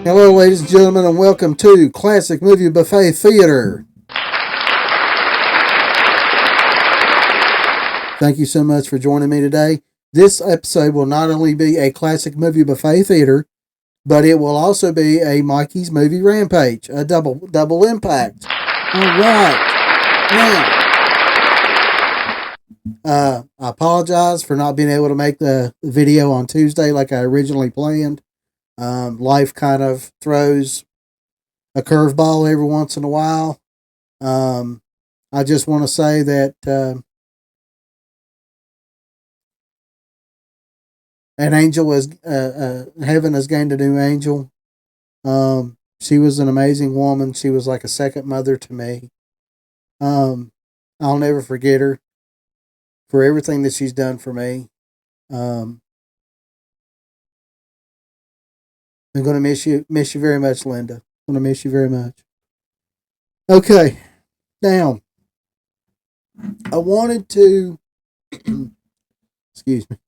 Hello, ladies and gentlemen, and welcome to Classic Movie Buffet Theater. Thank you so much for joining me today. This episode will not only be a Classic Movie Buffet Theater, but it will also be a Mikey's Movie Rampage, a double impact. All right. Now, I apologize for not being able to make the video on Tuesday like I originally planned. Life kind of throws a curveball every once in a while. I just want to say that an angel is heaven has gained a new angel. She was an amazing woman. She was like a second mother to me. I'll never forget her for everything that she's done for me. I'm going to miss you very much, Linda. I'm going to miss you very much. Okay, now I wanted to excuse me.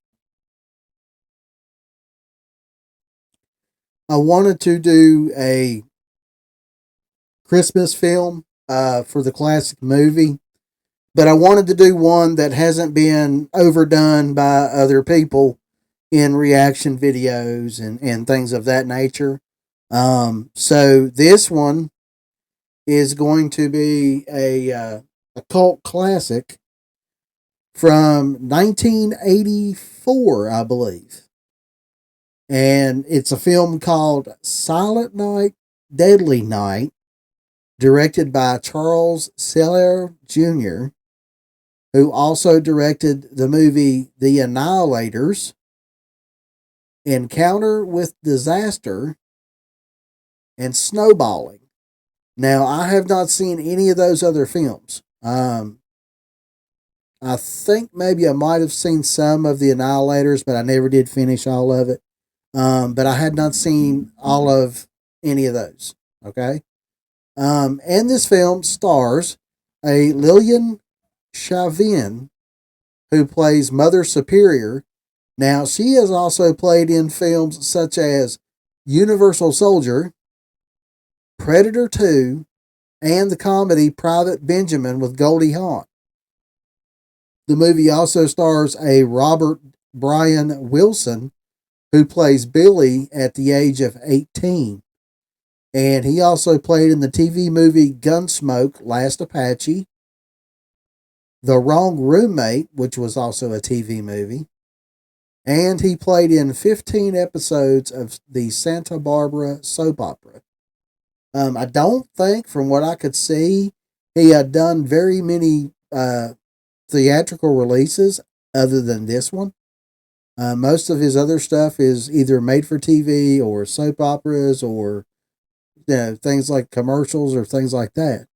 I wanted to do a Christmas film for the classic movie, but I wanted to do one that hasn't been overdone by other people in reaction videos and things of that nature. So this one is going to be a cult classic from 1984, I believe. And it's a film called Silent Night, Deadly Night, directed by Charles Seller Jr., who also directed the movie The Annihilators, Encounter with Disaster, and Snowballing. Now, I have not seen any of those other films. I think maybe I might have seen some of The Annihilators, but I never did finish all of it. But I had not seen all of any of those. Okay. And this film stars a Lillian Chavin, who plays Mother Superior. Now, she has also played in films such as Universal Soldier, Predator 2, and the comedy Private Benjamin with Goldie Hawn. The movie also stars a Robert Brian Wilson, who plays Billy at the age of 18. And he also played in the TV movie Gunsmoke, Last Apache, The Wrong Roommate, which was also a TV movie, and he played in 15 episodes of the Santa Barbara soap opera. I don't think, from what I could see, he had done very many theatrical releases other than this one. Most of his other stuff is either made for TV or soap operas or things like commercials or things like that.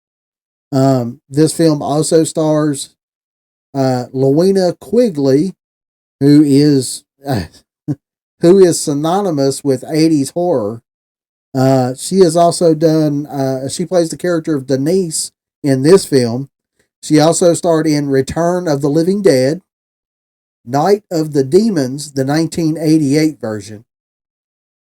This film also stars Lowena Quigley, who is synonymous with 80s horror. She has also done. She plays the character of Denise in this film. She also starred in Return of the Living Dead, Night of the Demons, the 1988 version,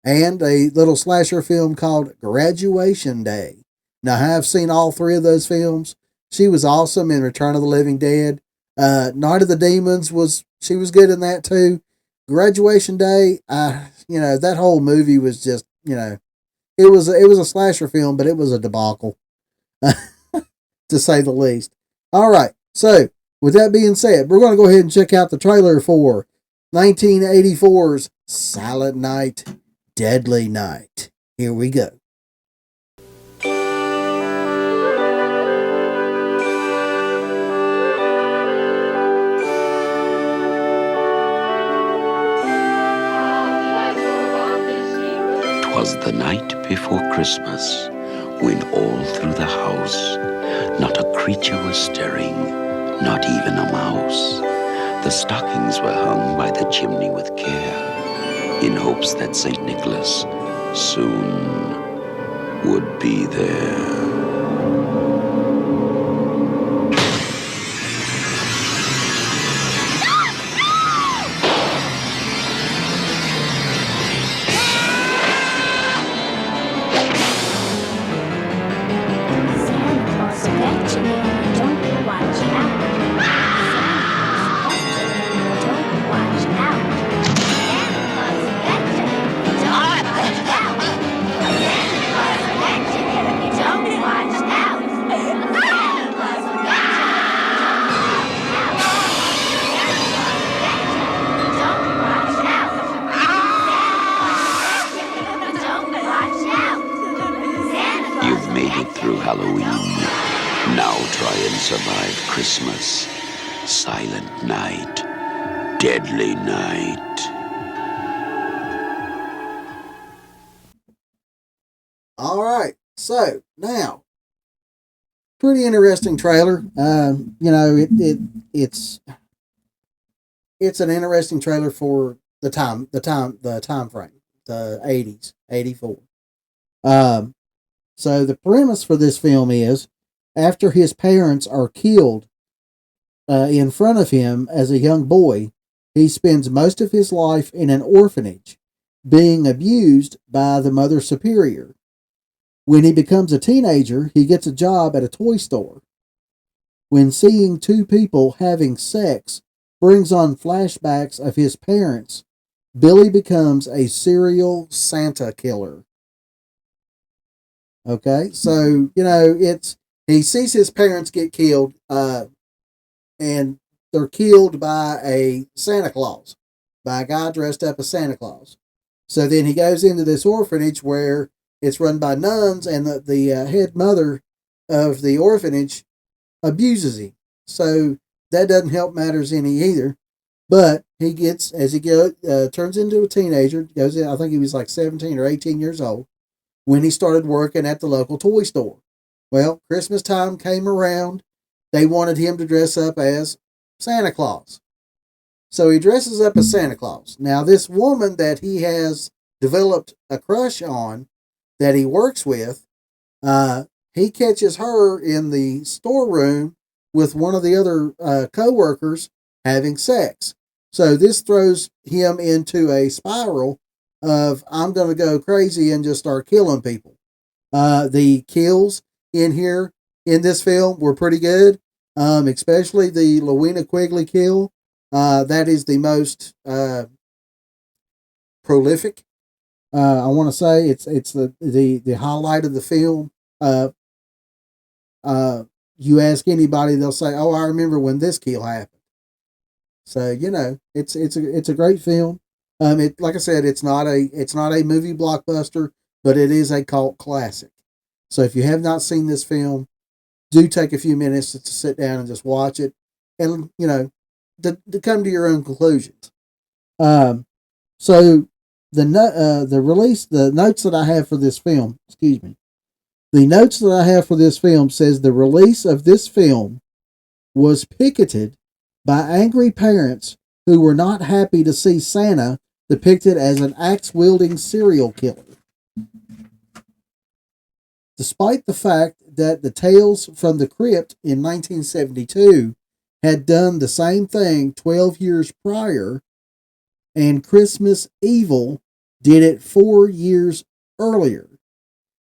and a little slasher film called Graduation Day. Now, I have seen all three of those films. She was awesome in Return of the Living Dead. Night of the Demons she was good in that too. Graduation Day, that whole movie was just, it was a slasher film, but it was a debacle, to say the least. All right, so with that being said, we're going to go ahead and check out the trailer for 1984's Silent Night, Deadly Night. Here we go. Was the night before Christmas, when all through the house, not a creature was stirring, not even a mouse. The stockings were hung by the chimney with care, in hopes that St. Nicholas soon would be there. Halloween. Now try and survive Christmas. Silent night. Deadly night. All right. So now, pretty interesting trailer. It's an interesting trailer for the time frame, the 80s, 84. So the premise for this film is after his parents are killed in front of him as a young boy, he spends most of his life in an orphanage, being abused by the Mother Superior. When he becomes a teenager, he gets a job at a toy store. When seeing two people having sex brings on flashbacks of his parents, Billy becomes a serial Santa killer. Okay, so he sees his parents get killed, and they're killed by a Santa Claus, by a guy dressed up as Santa Claus. So then he goes into this orphanage where it's run by nuns, and the head mother of the orphanage abuses him. So that doesn't help matters any either. But he gets, as he turns into a teenager, goes in, I think he was like 17 or 18 years old, when he started working at the local toy store. Well, Christmas time came around. They wanted him to dress up as Santa Claus. So he dresses up as Santa Claus. Now, this woman that he has developed a crush on, that he works with, he catches her in the storeroom with one of the other co-workers having sex. So this throws him into a spiral of, I'm going to go crazy and just start killing people. The kills in this film were pretty good, especially the Lowena Quigley kill. That is the most prolific. I want to say it's the highlight of the film. You ask anybody, they'll say, "Oh, I remember when this kill happened." So it's a great film. Like I said, it's not a movie blockbuster, but it is a cult classic. So if you have not seen this film, do take a few minutes to sit down and just watch it, and to come to your own conclusions. So the notes that I have for this film, the notes that I have for this film says the release of this film was picketed by angry parents who were not happy to see Santa depicted as an axe-wielding serial killer. Despite the fact that the Tales from the Crypt in 1972 had done the same thing 12 years prior, and Christmas Evil did it 4 years earlier.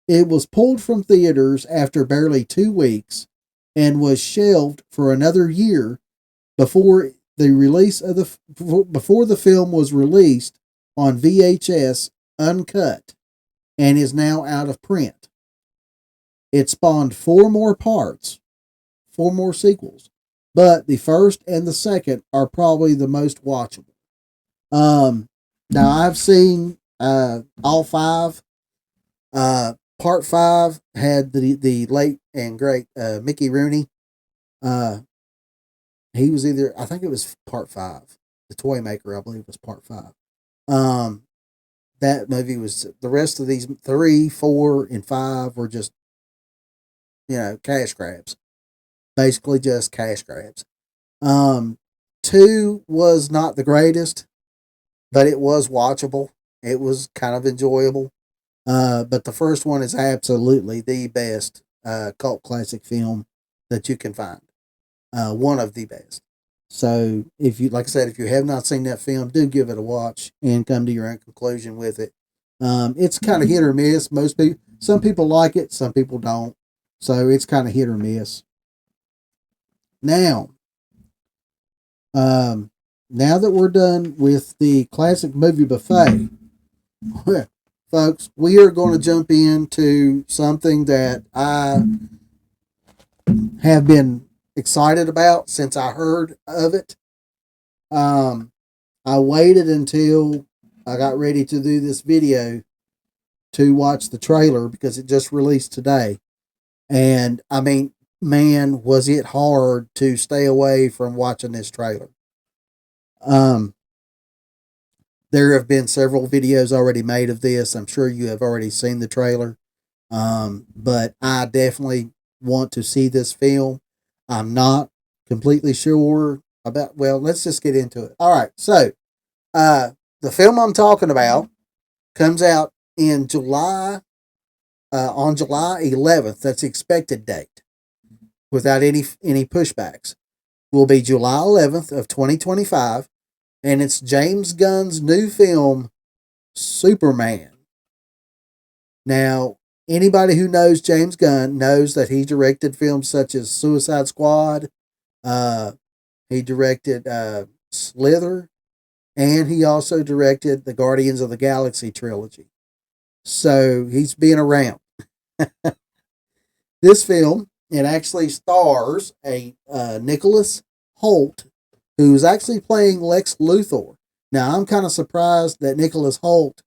It was pulled from theaters after barely 2 weeks and was shelved for another year before the film was released on VHS uncut and is now out of print. It spawned 4 more parts, 4 more sequels, but the first and the second are probably the most watchable. Now I've seen all 5. Part 5 had the late and great Mickey Rooney. He was I think it was part 5. The Toy Maker, I believe, was part 5. That movie was, the rest of these 3, 4, and 5 were just, cash grabs. Basically just cash grabs. 2 was not the greatest, but it was watchable. It was kind of enjoyable. But the first one is absolutely the best cult classic film that you can find. One of the best. So if you have not seen that film, do give it a watch and come to your own conclusion with it. It's kind of hit or miss. Some people like it, some people don't. So it's kind of hit or miss. Now that we're done with the classic movie buffet, folks, we are going to jump into something that I have been excited about since I heard of it. I waited until I got ready to do this video to watch the trailer because it just released today. And I mean, man, was it hard to stay away from watching this trailer. Um, there have been several videos already made of this. I'm sure you have already seen the trailer. But I definitely want to see this film. I'm not completely sure about, well, let's just get into it. All right. So, the film I'm talking about comes out in July, on July 11th. That's the expected date without any pushbacks. Will be July 11th of 2025. And it's James Gunn's new film, Superman. Now, anybody who knows James Gunn knows that he directed films such as Suicide Squad. He directed Slither, and he also directed the Guardians of the Galaxy trilogy. So he's been around. This film, it actually stars a Nicholas Hoult, who's actually playing Lex Luthor. Now, I'm kind of surprised that Nicholas Hoult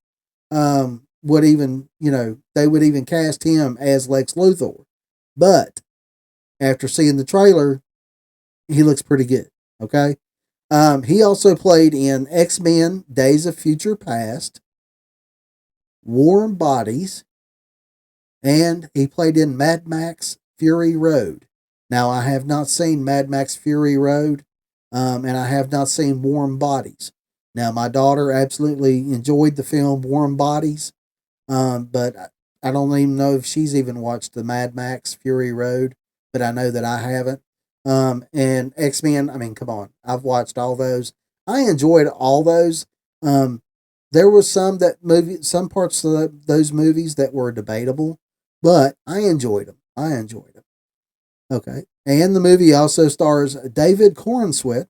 would even, they would even cast him as Lex Luthor. But after seeing the trailer, he looks pretty good. Okay. He also played in X-Men Days of Future Past, Warm Bodies, and he played in Mad Max Fury Road. Now, I have not seen Mad Max Fury Road, and I have not seen Warm Bodies. Now, my daughter absolutely enjoyed the film Warm Bodies, but I don't even know if she's even watched the Mad Max Fury Road, but I know that I haven't. And X-Men, I mean, come on. I've watched all those. I enjoyed all those. There was some parts of those movies that were debatable, but I enjoyed them. Okay. And the movie also stars David Corenswet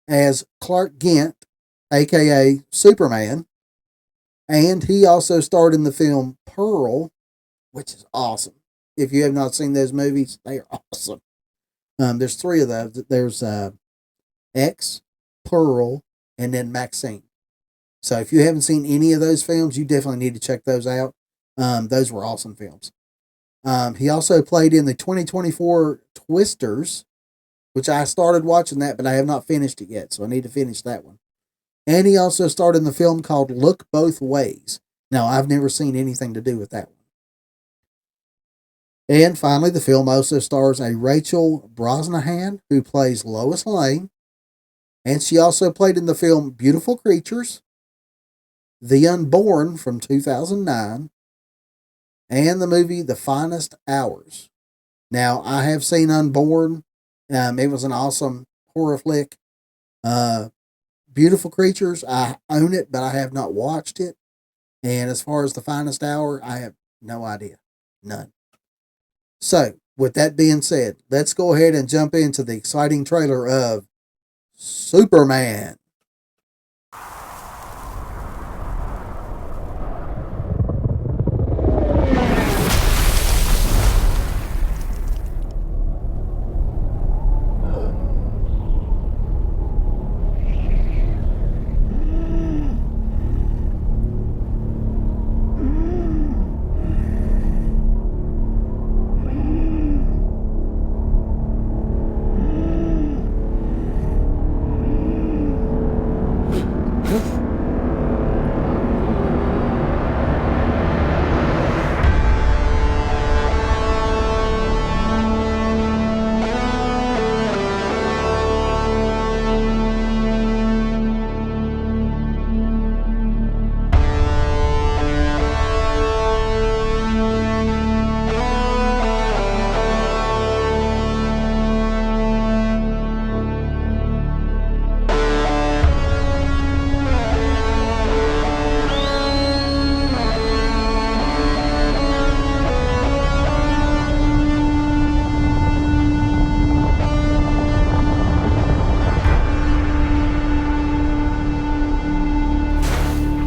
as Clark Kent, aka Superman. And he also starred in the film Pearl, which is awesome. If you have not seen those movies, they are awesome. There's three of those. There's X, Pearl, and then Maxine. So if you haven't seen any of those films, you definitely need to check those out. Those were awesome films. He also played in the 2024 Twisters, which I started watching that, but I have not finished it yet, so I need to finish that one. And he also starred in the film called Look Both Ways. Now, I've never seen anything to do with that one. And finally, the film also stars a Rachel Brosnahan, who plays Lois Lane. And she also played in the film Beautiful Creatures, The Unborn from 2009, and the movie The Finest Hours. Now, I have seen Unborn. It was an awesome horror flick. Beautiful Creatures, I own it, but I have not watched it. And as far as The Finest Hour, I have no idea. None. So, with that being said, let's go ahead and jump into the exciting trailer of Superman.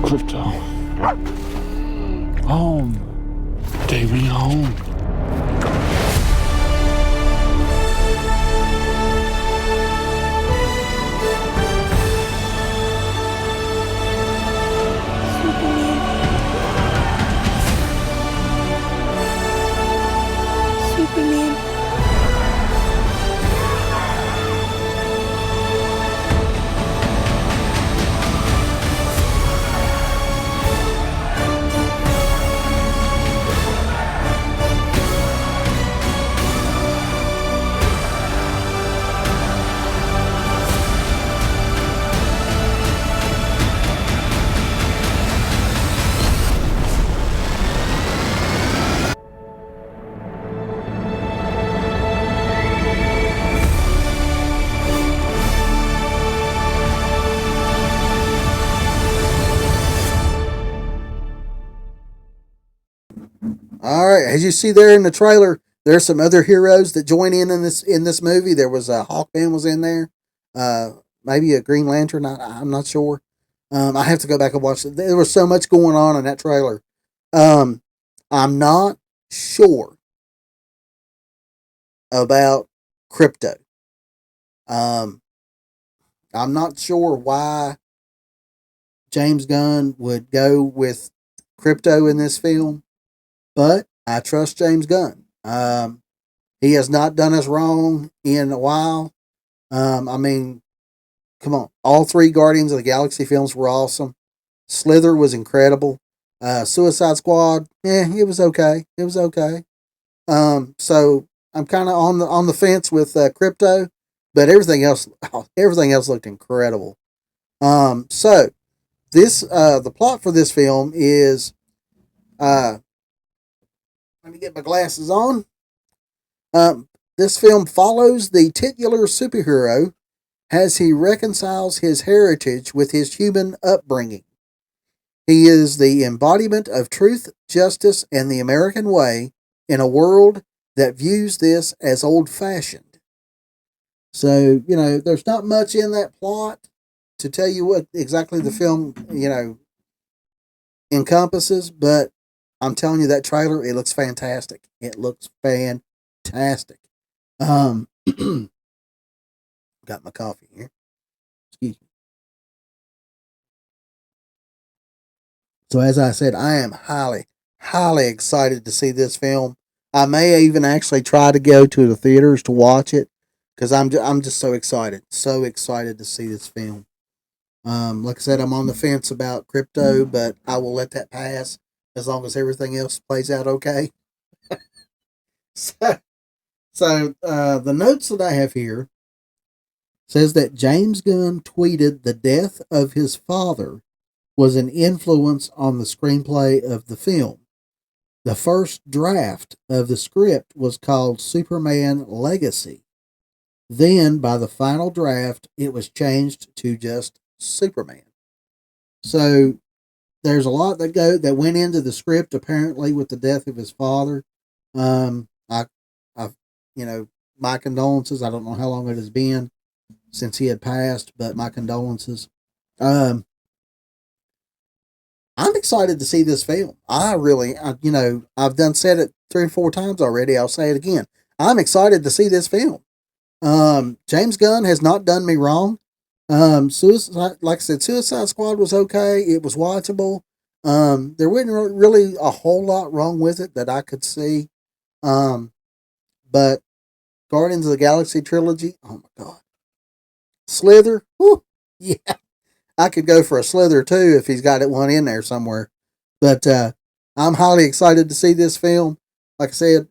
Crypto. Home. Take me home. Superman. All right, as you see there in the trailer, there's some other heroes that join in this movie. There was a Hawkman was in there, uh, maybe a Green Lantern. I'm not sure. I have to go back and watch it. There was so much going on in that trailer. Um, I'm not sure about Crypto. Um, I'm not sure why James Gunn would go with Crypto in this film, but I trust James Gunn. He has not done us wrong in a while. I mean, come on. All three Guardians of the Galaxy films were awesome. Slither was incredible. Suicide Squad, it was okay. It was okay. So I'm kind of on the fence with Crypto, but everything else looked incredible. So this the plot for this film is uh, let me get my glasses on. This film follows the titular superhero as he reconciles his heritage with his human upbringing. He is the embodiment of truth, justice, and the American way in a world that views this as old fashioned. So, there's not much in that plot to tell you what exactly the film, encompasses, but I'm telling you that trailer, it looks fantastic. It looks fantastic. Um, got my coffee here. Excuse me. So as I said, I am highly, highly excited to see this film. I may even actually try to go to the theaters to watch it because I'm just so excited to see this film. Like I said, I'm on the fence about Crypto, but I will let that pass as long as everything else plays out okay. So, the notes that I have here says that James Gunn tweeted the death of his father was an influence on the screenplay of the film. The first draft of the script was called Superman Legacy. Then, by the final draft, it was changed to just Superman. So there's a lot that went into the script apparently with the death of his father. I, my condolences. I don't know how long it has been since he had passed, but my condolences. I'm excited to see this film. I've done said it 3 or 4 times already. I'll say it again. I'm excited to see this film. James Gunn has not done me wrong. Like I said, Suicide Squad was okay. It was watchable. There wasn't really a whole lot wrong with it that I could see. But Guardians of the Galaxy trilogy, oh my god, Slither, whew, yeah, I could go for a Slither too if he's got one in there somewhere. But I'm highly excited to see this film. Like I said,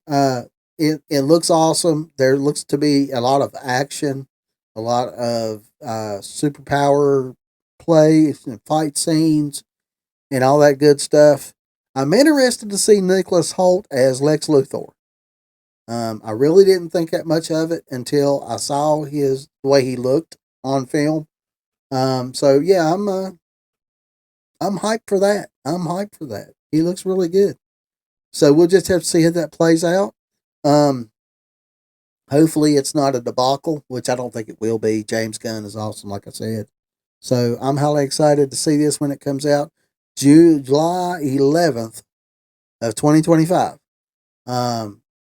it looks awesome. There looks to be a lot of action, a lot of superpower play and fight scenes, and all that good stuff. I'm interested to see Nicholas Hoult as Lex Luthor. I really didn't think that much of it until I saw the way he looked on film. So yeah, I'm hyped for that. I'm hyped for that. He looks really good. So we'll just have to see how that plays out. Um, Hopefully it's not a debacle, which I don't think it will be. James Gunn is awesome, like I said. So I'm highly excited to see this when it comes out, July 11th of 2025.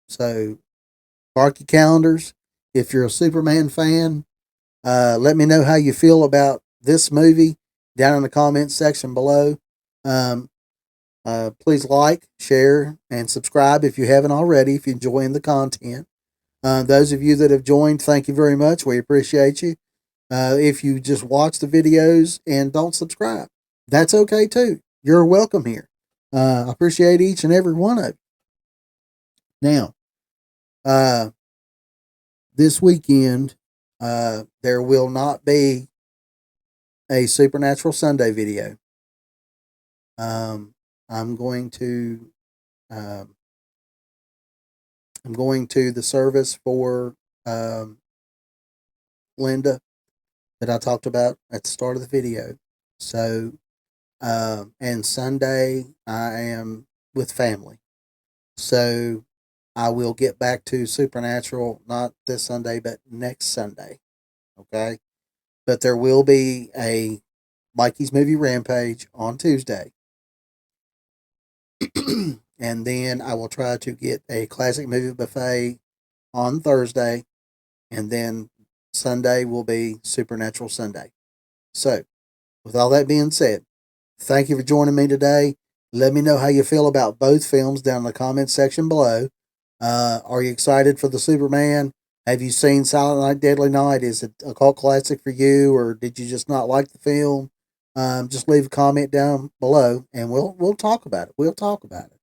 So mark your calendars. If you're a Superman fan, let me know how you feel about this movie down in the comments section below. Um, Please like, share, and subscribe if you haven't already, if you're enjoying the content. Those of you that have joined, thank you very much. We appreciate you. If you just watch the videos and don't subscribe, that's okay too. You're welcome here. I appreciate each and every one of you. Now, this weekend, there will not be a Supernatural Sunday video. I'm going to um, the service for Linda that I talked about at the start of the video. So, and Sunday I am with family. So I will get back to Supernatural, not this Sunday, but next Sunday. Okay. But there will be a Mikey's Movie Rampage on Tuesday. And then I will try to get a classic movie buffet on Thursday. And then Sunday will be Supernatural Sunday. So, with all that being said, thank you for joining me today. Let me know how you feel about both films down in the comments section below. Are you excited for the Superman? Have you seen Silent Night, Deadly Night? Is it a cult classic for you, or did you just not like the film? Just leave a comment down below, and we'll talk about it. We'll talk about it.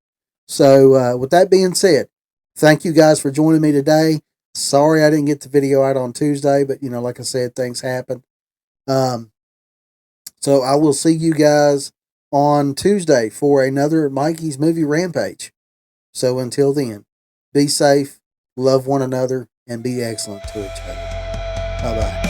So, with that being said, thank you guys for joining me today. Sorry I didn't get the video out on Tuesday, but like I said, things happen. So I will see you guys on Tuesday for another Mikey's Movie Rampage. So until then, be safe, love one another, and be excellent to each other. Bye bye.